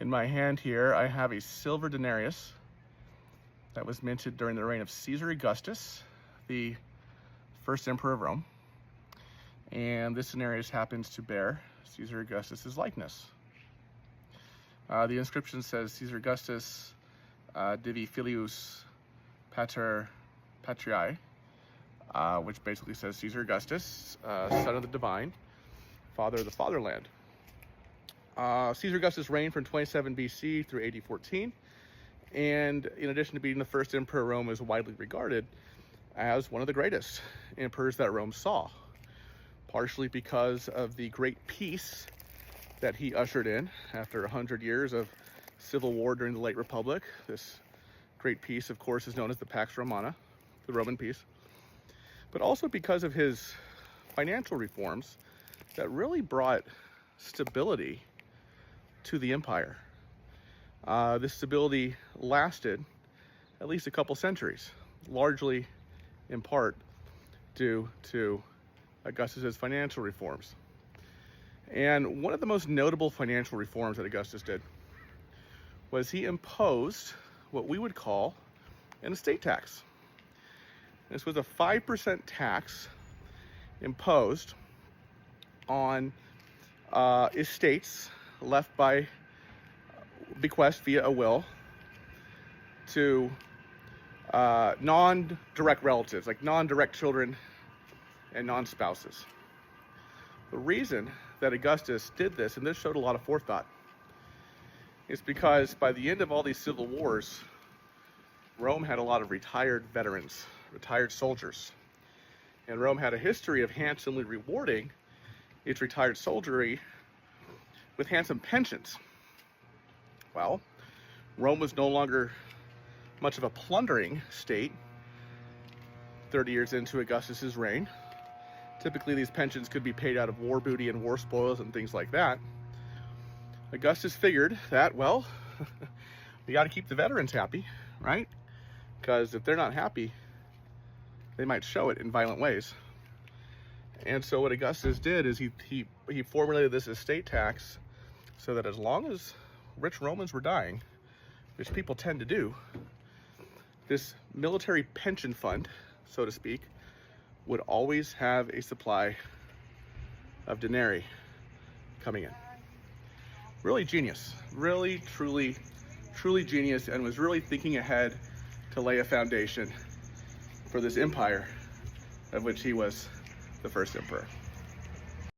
In my hand here, I have a silver denarius that was minted during the reign of Caesar Augustus, the first emperor of Rome. And this denarius happens to bear Caesar Augustus's likeness. The inscription says, Caesar Augustus, Divi Filius Pater Patriae, which basically says Caesar Augustus, son of the divine, father of the fatherland. Caesar Augustus reigned from 27 BC through AD 14, and in addition to being the first emperor of Rome, is widely regarded as one of the greatest emperors that Rome saw, partially because of the great peace that he ushered in after 100 years of civil war during the late Republic. This great peace, of course, is known as the Pax Romana, the Roman peace, but also because of his financial reforms that really brought stability to the empire. This stability lasted at least a couple centuries, largely in part due to Augustus's financial reforms. And one of the most notable financial reforms that Augustus did was he imposed what we would call an estate tax. This was a 5% tax imposed on estates left by bequest via a will to non-direct relatives, like non-direct children and non-spouses. The reason that Augustus did this, and this showed a lot of forethought, is because by the end of all these civil wars, Rome had a lot of retired veterans, retired soldiers. And Rome had a history of handsomely rewarding its retired soldiery with handsome pensions. Well, Rome was no longer much of a plundering state 30 years into Augustus's reign. Typically, these pensions could be paid out of war booty and war spoils and things like that. Augustus figured that, well, we got to keep the veterans happy, right? Because if they're not happy, they might show it in violent ways. And so what Augustus did is he formulated this estate tax so that as long as rich Romans were dying, which people tend to do, this military pension fund, so to speak, would always have a supply of denarii coming in. Really genius, really, truly genius, and was really thinking ahead to lay a foundation for this empire of which he was the first emperor.